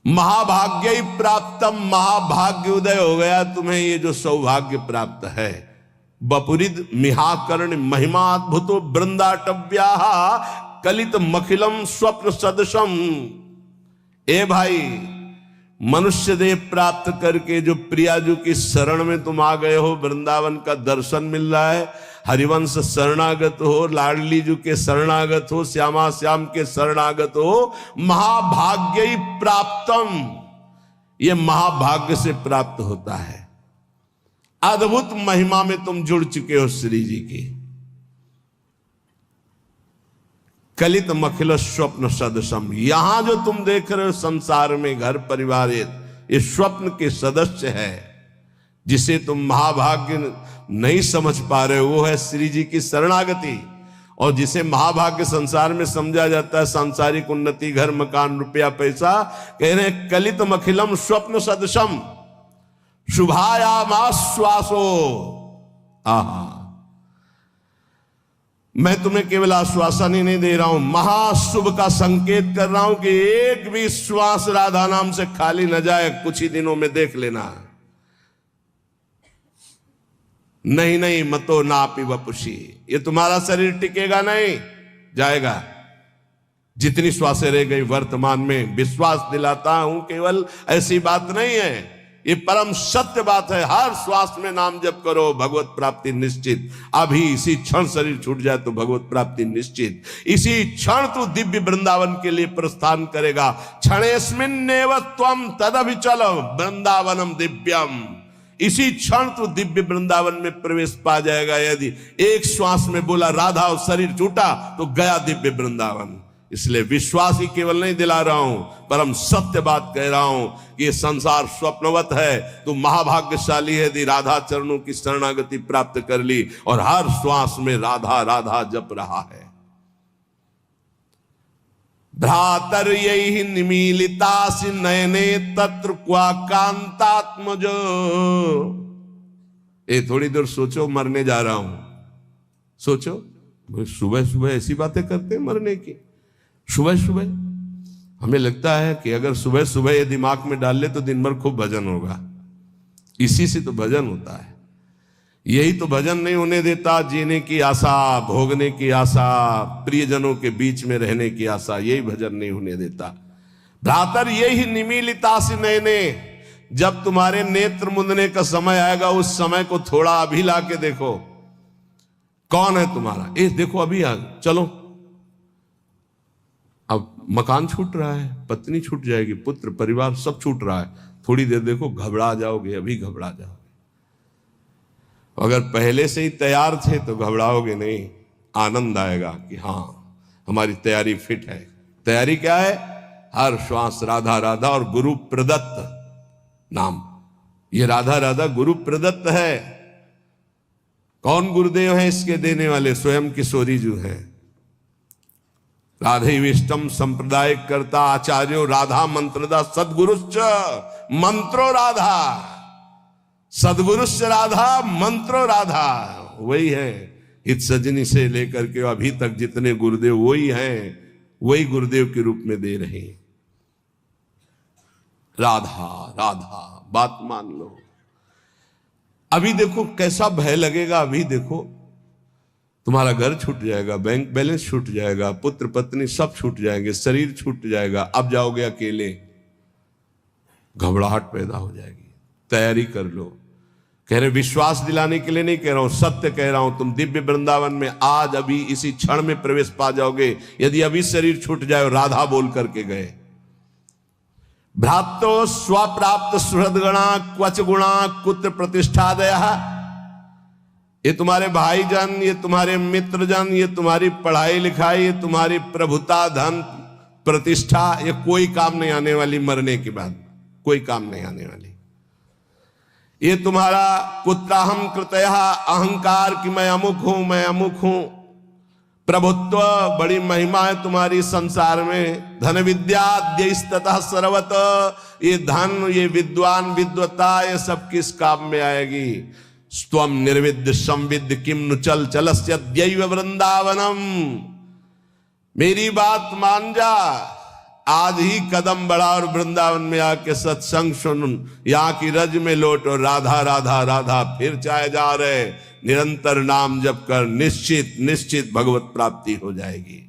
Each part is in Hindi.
महाभाग्य प्राप्तम, महाभाग्य उदय हो गया तुम्हें, ये जो सौभाग्य प्राप्त है। बपुरिद मिहाकर्ण महिमाद्भुतो वृंदाटव्या कलित मखिलम स्वप्न सदृशम। ए भाई, मनुष्य देह प्राप्त करके जो प्रियाजू की शरण में तुम आ गए हो, वृंदावन का दर्शन मिल रहा है, हरिवंश शरणागत हो, लाडली जू के शरणागत हो, श्यामा श्याम के शरणागत हो, महाभाग्य प्राप्तम, ये महाभाग्य से प्राप्त होता है। अद्भुत महिमा में तुम जुड़ चुके हो श्री जी की। कलित मखिल स्वप्न सदस्यम, यहां जो तुम देख रहे हो संसार में घर परिवार, ये स्वप्न के सदस्य है। जिसे तुम महाभाग्य नहीं समझ पा रहे हो वो है श्री जी की शरणागति। और जिसे महाभाग्य संसार में समझा जाता है सांसारिक उन्नति, घर मकान रुपया पैसा, कह रहे हैं कलित मखिलम स्वप्न सदृशम शुभायामाश्वासो। आहा, मैं तुम्हें केवल आश्वासन ही नहीं दे रहा हूं, महाशुभ का संकेत कर रहा हूं कि एक भी श्वास राधा नाम से खाली न जाए। कुछ ही दिनों में देख लेना। नहीं नहीं मतो नापि वपुषी, ये तुम्हारा शरीर टिकेगा नहीं, जाएगा। जितनी श्वासें रह गई वर्तमान में, विश्वास दिलाता हूं केवल ऐसी बात नहीं है, ये परम सत्य बात है। हर श्वास में नाम जप करो, भगवत प्राप्ति निश्चित। अभी इसी क्षण शरीर छूट जाए तो भगवत प्राप्ति निश्चित। इसी क्षण तू दिव्य वृंदावन के लिए प्रस्थान करेगा। क्षणेस्मिन्नेव त्वं तदभिचल वृंदावनम दिव्यम, इसी क्षण तू दिव्य वृंदावन में प्रवेश पा जाएगा। यदि एक श्वास में बोला राधा और शरीर छूटा तो गया दिव्य वृंदावन। इसलिए विश्वास ही केवल नहीं दिला रहा हूं, परम सत्य बात कह रहा हूं कि ये संसार स्वप्नवत है। तू महाभाग्यशाली है यदि राधा चरणों की शरणागति प्राप्त कर ली और हर श्वास में राधा राधा जप रहा है। भ्रातर यही निमीलितासि नयने तत्र क्वा कांतात्मजो। ये थोड़ी देर सोचो, मरने जा रहा हूं, सोचो। सुबह सुबह ऐसी बातें करते हैं मरने की। सुबह सुबह हमें लगता है कि अगर सुबह सुबह ये दिमाग में डाल ले तो दिन भर खूब भजन होगा। इसी से तो भजन होता है। यही तो भजन नहीं होने देता जीने की आशा, भोगने की आशा, प्रियजनों के बीच में रहने की आशा, यही भजन नहीं होने देता। भ्रातर यही निमीलिता से नयने, जब तुम्हारे नेत्र मुंदने का समय आएगा उस समय को थोड़ा अभी ला के देखो। कौन है तुम्हारा? देखो अभी आ, चलो। अब मकान छूट रहा है, पत्नी छूट जाएगी, पुत्र परिवार सब छूट रहा है। थोड़ी देर देखो, घबरा जाओगे, अभी घबरा जाओगे। अगर पहले से ही तैयार थे तो घबराओगे नहीं, आनंद आएगा कि हाँ हमारी तैयारी फिट है। तैयारी क्या है? हर श्वास राधा राधा और गुरु प्रदत्त नाम। ये राधा राधा गुरु प्रदत्त है। कौन गुरुदेव है इसके देने वाले? स्वयं किशोरी जी हैं। राधे विष्टम संप्रदाय करता आचार्यो राधा मंत्रदा सदगुरुश्च मंत्रो राधा। सदगुरुश्च राधा मंत्रो राधा, वही है। हित सजनी से लेकर के अभी तक जितने गुरुदेव वही हैं, वही गुरुदेव के रूप में दे रहे हैं। राधा राधा, बात मान लो। अभी देखो कैसा भय लगेगा। अभी देखो तुम्हारा घर छूट जाएगा, बैंक बैलेंस छूट जाएगा, पुत्र पत्नी सब छूट जाएंगे, शरीर छूट जाएगा। अब जाओगे अकेले, घबराहट पैदा हो जाएगी। तैयारी कर लो। कह रहे विश्वास दिलाने के लिए नहीं कह रहा हूं, सत्य कह रहा हूं। तुम दिव्य वृंदावन में आज अभी इसी क्षण में प्रवेश पा जाओगे यदि अभी शरीर छूट जाए और राधा बोल करके गए। भ्रातो स्वप्राप्त सुहृदगणा क्वच गुणा कुत्र प्रतिष्ठादया। ये तुम्हारे भाईजान, ये तुम्हारे मित्रजन, ये तुम्हारी पढ़ाई लिखाई, ये तुम्हारी प्रभुता, धन, प्रतिष्ठा, ये कोई काम नहीं आने वाली। मरने के बाद कोई काम नहीं आने वाली। ये तुम्हारा कुत्राहम कृतया अहंकार कि मैं अमुक हूं, मैं अमुक हूं, प्रभुत्व, बड़ी महिमा है तुम्हारी संसार में। धन विद्याद्यस्ततः सर्वत, ये धन, ये विद्वान, विद्वता, ये सब किस काम में आएगी? स्वम निर्विद्य संविद्य किम नु चल चलस्य दैव वृंदावनम। मेरी बात मान जा। आज ही कदम बढ़ा और वृंदावन में आके सत्संग सुन, यहाँ की रज में लौट और राधा राधा राधा फिर चाहे जा रहे, निरंतर नाम जप कर, निश्चित निश्चित भगवत प्राप्ति हो जाएगी।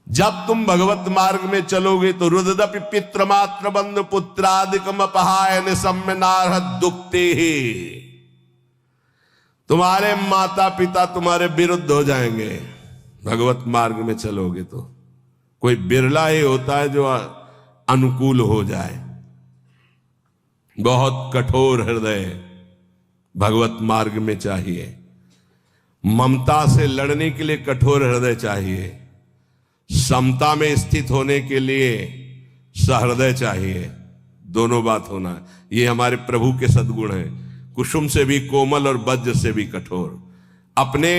जब तुम भगवत मार्ग में चलोगे तो रुददपि पितृमात्र बंधु पुत्रादिकम अपहाय निसम्य नारहत दुखते ही, तुम्हारे माता पिता तुम्हारे विरुद्ध हो जाएंगे भगवत मार्ग में चलोगे तो। कोई बिरला ही होता है जो अनुकूल हो जाए। बहुत कठोर हृदय भगवत मार्ग में चाहिए। ममता से लड़ने के लिए कठोर हृदय चाहिए, समता में स्थित होने के लिए सहृदय चाहिए। दोनों बात होना है। ये हमारे प्रभु के सद्गुण हैं। कुसुम से भी कोमल और वज्र से भी कठोर, अपने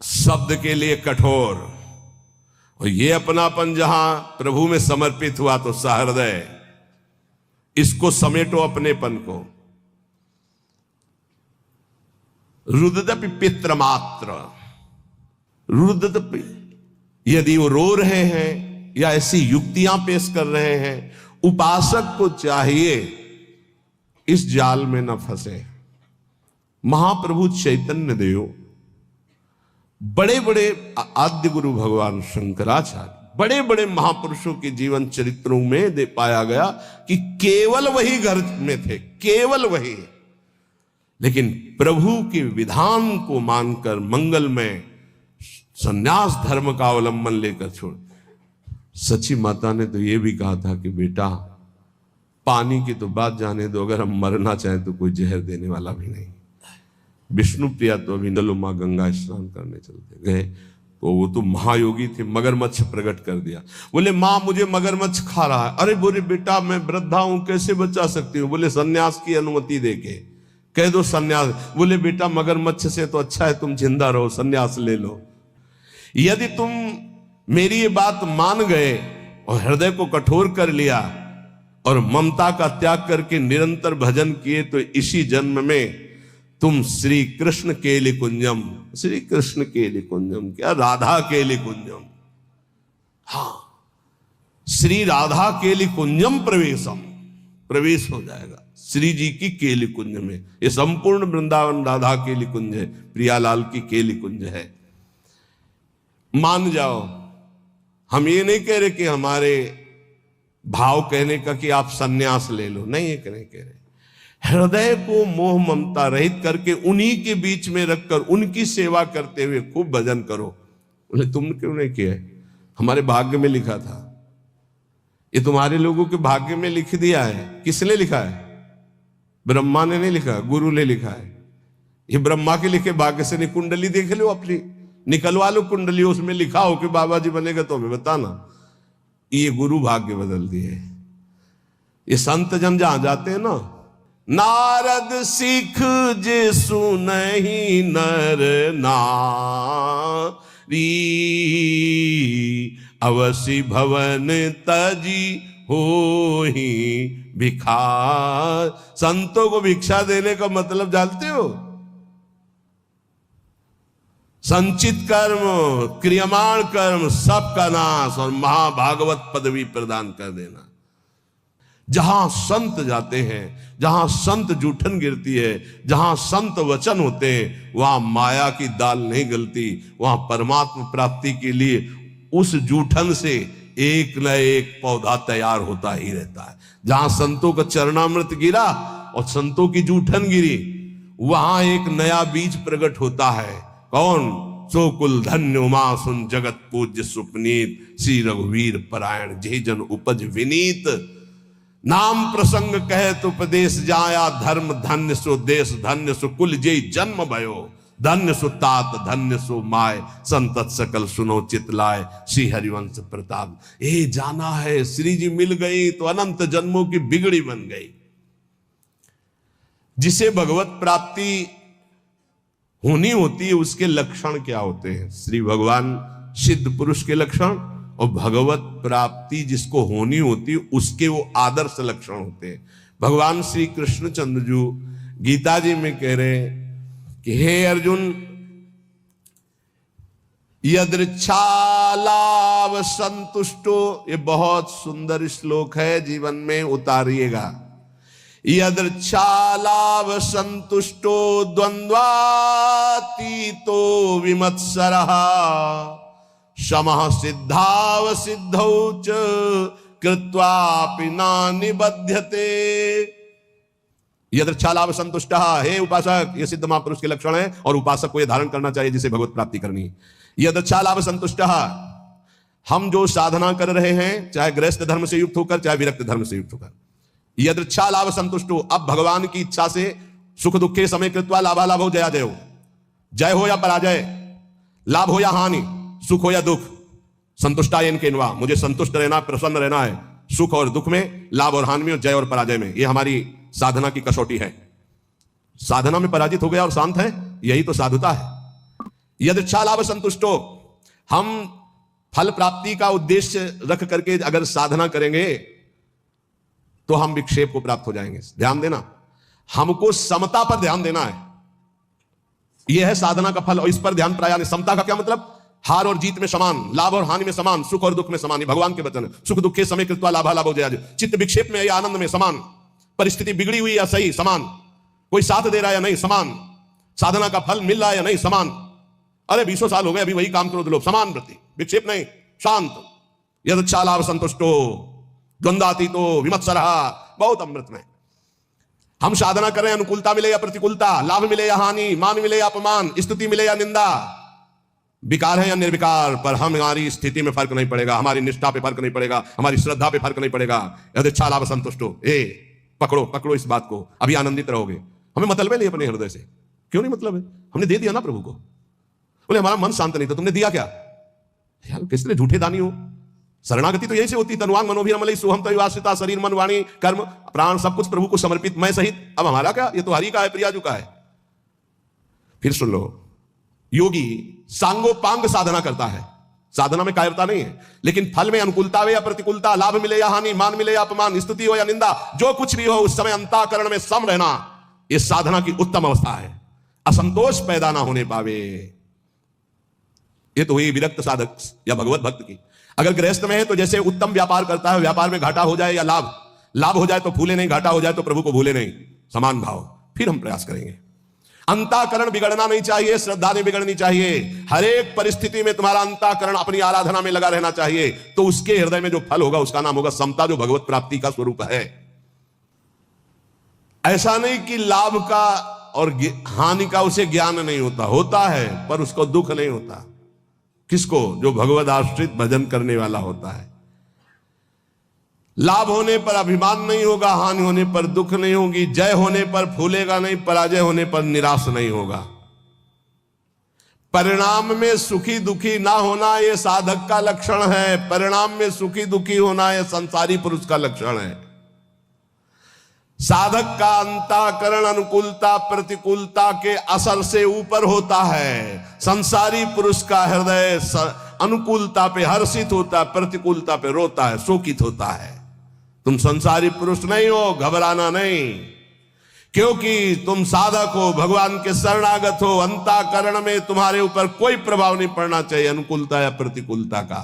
शब्द के लिए कठोर, और ये अपनापन जहां प्रभु में समर्पित हुआ तो सहृदय। इसको समेटो अपनेपन को। रुददपि पितृमात्र, रुददपि यदि वो रो रहे हैं या ऐसी युक्तियां पेश कर रहे हैं, उपासक को चाहिए इस जाल में न फंसे। महाप्रभु चैतन्य देव, बड़े बड़े आद्य गुरु भगवान शंकराचार्य, बड़े बड़े महापुरुषों के जीवन चरित्रों में दे पाया गया कि केवल वही घर में थे, केवल वही, लेकिन प्रभु के विधान को मानकर मंगल में संन्यास धर्म का अवलंबन लेकर छोड़। सची माता ने तो यह भी कहा था कि बेटा पानी की तो बात जाने दो, अगर हम मरना चाहें तो कोई जहर देने वाला भी नहीं। विष्णु प्रिया तो अभी नलुमा गंगा स्नान करने चलते गए तो वो तो महायोगी थे, मगरमच्छ प्रकट कर दिया। बोले माँ मुझे मगरमच्छ खा रहा है। अरे बोले बेटा मैं वृद्धा हूं, कैसे बचा सकती हूँ? बोले सन्यास की अनुमति देके कह दो सन्यास। बोले बेटा मगरमच्छ से तो अच्छा है तुम जिंदा रहो, सन्यास ले लो। यदि तुम मेरी ये बात मान गए और हृदय को कठोर कर लिया और ममता का त्याग करके निरंतर भजन किए तो इसी जन्म में तुम श्री कृष्ण केलि कुंजम, श्री कृष्ण केलि कुंजम क्या, राधा केलि कुंजम, हाँ श्री राधा केलि कुंजम प्रवेशम, प्रवेश हो जाएगा श्री जी की केलि कुंज में। ये संपूर्ण वृंदावन राधा केलि कुंज है, प्रियालाल की केलि कुंज है। मान जाओ, हम ये नहीं कह रहे कि हमारे भाव कहने का कि आप सन्यास ले लो, नहीं ये नहीं कह रहे। हृदय को मोह ममता रहित करके उन्हीं के बीच में रखकर उनकी सेवा करते हुए खूब भजन करो। बोले तुमने क्यों नहीं किया? हमारे भाग्य में लिखा था। ये तुम्हारे लोगों के भाग्य में लिख दिया है। किसने लिखा है? ब्रह्मा ने नहीं लिखा, गुरु ने लिखा है। ये ब्रह्मा के लिखे भाग्य से नहीं। कुंडली देख लो अपनी, निकलवा लो कुंडली, उसमें लिखा हो कि बाबा जी बनेगा तो हमें बताना। ये गुरु भाग्य बदल दिए। ये संत जन जहां जाते हैं ना, नारद सिख जे सुनहि नर नारी, अवसि भवन तजी होहि भिखार। संतों को भिक्षा देने का मतलब जानते हो? संचित कर्म, क्रियमाण कर्म सबका नाश और महाभागवत पदवी प्रदान कर देना। जहां संत जाते हैं, जहां संत जूठन गिरती है, जहां संत वचन होते हैं, वहां माया की दाल नहीं गलती। वहां परमात्मा प्राप्ति के लिए उस जूठन से एक न एक पौधा तैयार होता ही रहता है। जहां संतों का चरणामृत गिरा और संतों की जूठन गिरी, वहां एक नया बीज प्रकट होता है। कौन? सो कुल धन्य उमा सुन जगत पूज्य सुपनीत, श्री रघुवीर परायण जे जन उपज विनीत। नाम प्रसंग कहे तो उपदेश जाया, धर्म धन्य सो देश धन्य सो कुल जे जन्म भयो। धन्य सो तात धन्य सो माय, संतत सकल सुनो चितलाय, श्री हरिवंश प्रताप। ए जाना है श्री जी मिल गई तो अनंत जन्मों की बिगड़ी बन गई। जिसे भगवत प्राप्ति होनी होती है उसके लक्षण क्या होते हैं? श्री भगवान सिद्ध पुरुष के लक्षण और भगवत प्राप्ति जिसको होनी होती है उसके वो आदर्श लक्षण होते हैं। भगवान श्री कृष्णचंद्र जी गीता जी में कह रहे हैं कि हे अर्जुन, यदृच्छालाभ संतुष्टो, ये बहुत सुंदर श्लोक है, जीवन में उतारिएगा। यदृच्छालाभ संतुष्टो द्वंद्वातीतो विमत्सरः, समः सिद्धाव सिद्धौ च कृत्वापि न निबध्यते। यदृच्छालाभ संतुष्टः, हे उपासक, ये सिद्ध महापुरुष के लक्षण है और उपासक को ये धारण करना चाहिए जिसे भगवत प्राप्ति करनी है। यदृच्छालाभ संतुष्टः, हम जो साधना कर रहे हैं, चाहे गृहस्थ धर्म से युक्त होकर चाहे विरक्त धर्म से युक्त होकर, यदृच्छालाभ संतुष्टो, अब भगवान की इच्छा से सुख दुखे समय कृत्वा लाभालाभ हो जया जय हो, जय हो या पराजय, लाभ हो या हानि, सुख हो या दुख, संतुष्टायन केनवा, मुझे संतुष्ट रहना, प्रसन्न रहना है, सुख और दुख में, लाभ और हानि में, जय और पराजय में। ये हमारी साधना की कसौटी है। साधना में पराजित हो गया और शांत है, यही तो साधुता है। यदृच्छालाभ संतुष्टो, हम फल प्राप्ति का उद्देश्य रख करके अगर साधना करेंगे तो हम विक्षेप को प्राप्त हो जाएंगे। ध्यान देना, हमको समता पर ध्यान देना है, यह है साधना का फल, और इस पर ध्यान प्राय नहीं। समता का क्या मतलब? हार और जीत में समान, लाभ और हानि में समान, सुख और दुख में समान। ये भगवान के वचन है। सुख दुखे समय कृत्वा लाभालाभ हो जय, चित्त विक्षेप में या आनंद में समान, परिस्थिति बिगड़ी हुई या सही समान, कोई साथ दे रहा है या नहीं समान, साधना का फल मिल रहा है या नहीं समान, अरे 20 साल हो गए अभी वही काम करो, लोग समान प्रति, विक्षेप नहीं, शांत। यदृच्छालाभ संतुष्टो द्वंद्वातीतो विमत्सरः, बहुत अमृत में हम साधना कर रहे हैं। अनुकूलता मिले या प्रतिकूलता, लाभ मिले या हानि, मान मिले या अपमान, स्तुति मिले या निंदा, विकार है या निर्विकार, पर हमारी स्थिति में फर्क नहीं पड़ेगा, हमारी निष्ठा पे फर्क नहीं पड़ेगा, हमारी श्रद्धा पे फर्क नहीं पड़ेगा। यदृच्छालाभ संतुष्टो, पकड़ो पकड़ो इस बात को, अभी आनंदित रहोगे। हमें मतलब है नहीं अपने हृदय से, क्यों नहीं मतलब है? हमने दे दिया ना प्रभु को। बोले हमारा मन शांत नहीं था, तुमने दिया क्या यार? किस लिए झूठे दानी हो? शरणागति तो यही से होती, तनुवांग मनोभीर मलई सोहम तयुवाश्रिता, शरीर मन वाणी कर्म प्राण सब कुछ प्रभु को समर्पित, मैं सहित। अब हमारा क्या? ये तो हरि का है, प्रियाजू का है। फिर सुन लो, योगी सांगोपांग साधना करता है, साधना में कायरता नहीं है, लेकिन फल में अनुकूलता हो या प्रतिकूलता, लाभ मिले या हानि, मान मिले या अपमान, स्तुति हो या निंदा, जो कुछ भी हो उस समय अंतःकरण में सम रहना, यह साधना की उत्तम अवस्था है। असंतोष पैदा ना होने पावे, ये तो हुई विरक्त साधक या भगवत भक्त की। अगर गृहस्थ में है तो जैसे उत्तम व्यापार करता है, व्यापार में घाटा हो जाए या लाभ हो जाए तो फूले नहीं, घाटा हो जाए तो प्रभु को भूले नहीं, समान भाव। फिर हम प्रयास करेंगे। अंतःकरण बिगड़ना नहीं चाहिए, श्रद्धा नहीं बिगड़नी चाहिए। हर एक परिस्थिति में तुम्हारा अंतःकरण अपनी आराधना में लगा रहना चाहिए, तो उसके हृदय में जो फल होगा उसका नाम होगा समता, जो भगवत प्राप्ति का स्वरूप है। ऐसा नहीं कि लाभ का और हानि का उसे ज्ञान नहीं होता, होता है, पर उसको दुख नहीं होता। किसको? जो भगवत आश्रित भजन करने वाला होता है। लाभ होने पर अभिमान नहीं होगा, हानि होने पर दुख नहीं होगी, जय होने पर फूलेगा नहीं, पराजय होने पर निराश नहीं होगा। परिणाम में सुखी दुखी ना होना यह साधक का लक्षण है, परिणाम में सुखी दुखी होना यह संसारी पुरुष का लक्षण है। साधक का अंतःकरण अनुकूलता प्रतिकूलता के असर से ऊपर होता है। संसारी पुरुष का हृदय अनुकूलता पे हर्षित होता है, प्रतिकूलता पे रोता है, शोकित होता है। तुम संसारी पुरुष नहीं हो, घबराना नहीं, क्योंकि तुम साधक हो, भगवान के शरणागत हो। अंतःकरण में तुम्हारे ऊपर कोई प्रभाव नहीं पड़ना चाहिए अनुकूलता या प्रतिकूलता का।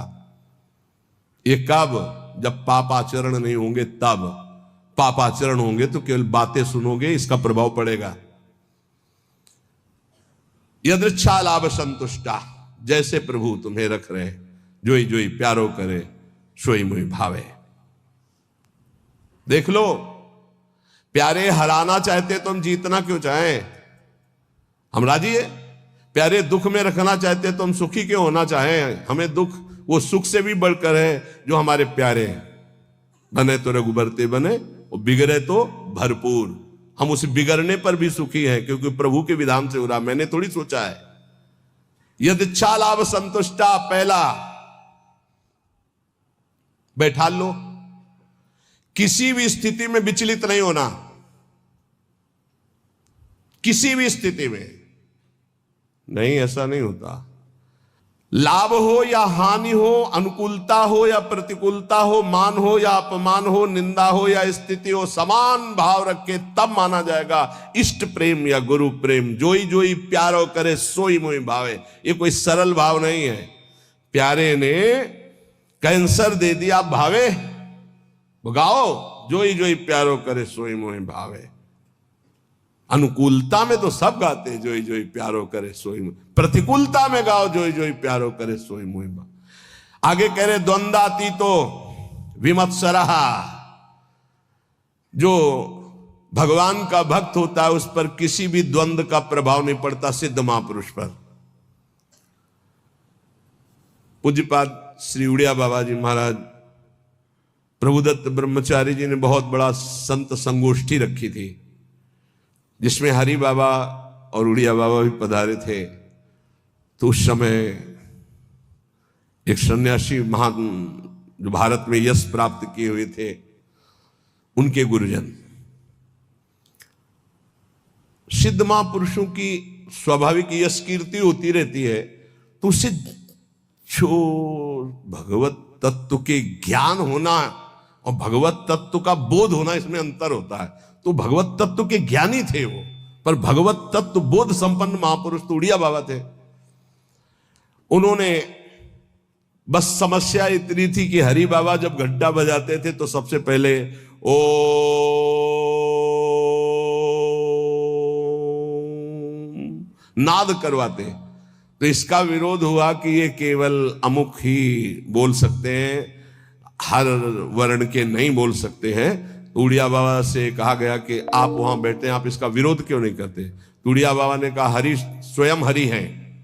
ये कब? जब पापाचरण नहीं होंगे तब। पापाचरण होंगे तो केवल बातें सुनोगे, इसका प्रभाव पड़ेगा। यदृच्छा लाभ संतुष्टा, जैसे प्रभु तुम्हें रख रहे, जोई जोई प्यारो करे, सोई मुई भावे। देख लो, प्यारे हराना चाहते तो हम जीतना क्यों चाहें? हम राजी है। प्यारे दुख में रखना चाहते तो हम सुखी क्यों होना चाहें? हमें दुख वो सुख से भी बढ़कर है जो हमारे प्यारे हैं। बने तो रघुबरते बने, वो बिगड़े तो भरपूर। हम उस बिगड़ने पर भी सुखी हैं, क्योंकि प्रभु के विधान से हो रहा, मैंने थोड़ी सोचा है। यदृच्छा लाभ संतुष्टा, पहला बैठा लो, किसी भी स्थिति में विचलित नहीं होना, किसी भी स्थिति में नहीं। ऐसा नहीं होता। लाभ हो या हानि हो, अनुकूलता हो या प्रतिकूलता हो, मान हो या अपमान हो, निंदा हो या स्थिति हो, समान भाव रखे तब माना जाएगा इष्ट प्रेम या गुरु प्रेम। जोई जोई प्यारो करे सोई मोई भावे। ये कोई सरल भाव नहीं है। प्यारे ने कैंसर दे दिया भावे, गाओ जोई जोई प्यारो करे सोई मोई भावे। अनुकूलता में तो सब गाते जोई जोई प्यारो करे सोई मोई, प्रतिकूलता में गाओ जोई जोई प्यारो करे सोई मोई भावे। आगे कह रहे द्वंद्वातीतो विमत्सरहा। जो भगवान का भक्त होता है उस पर किसी भी द्वंद्व का प्रभाव नहीं पड़ता, सिद्ध महापुरुष पर। पूज्यपाद श्री उड़िया बाबा जी महाराज, प्रभुदत्त ब्रह्मचारी जी ने बहुत बड़ा संत संगोष्ठी रखी थी, जिसमें हरि बाबा और उड़िया बाबा भी पधारे थे। तो उस समय एक सन्यासी महान जो भारत में यश प्राप्त किए हुए थे, उनके गुरुजन। सिद्ध महापुरुषों की स्वाभाविक यश कीर्ति होती रहती है, तो उससे जो भगवत तत्व के ज्ञान होना और भगवत तत्व का बोध होना, इसमें अंतर होता है। तो भगवत तत्व के ज्ञानी थे वो, पर भगवत तत्व बोध संपन्न महापुरुष तो उड़िया बाबा थे। उन्होंने बस समस्या इतनी थी कि हरि बाबा जब घंटा बजाते थे तो सबसे पहले ओ नाद करवाते। तो इसका विरोध हुआ कि ये केवल अमुक ही बोल सकते हैं, हर वर्ण के नहीं बोल सकते हैं। उड़िया बाबा से कहा गया कि आप वहां बैठे हैं, आप इसका विरोध क्यों नहीं करते? उड़िया बाबा ने कहा हरि स्वयं हरि हैं,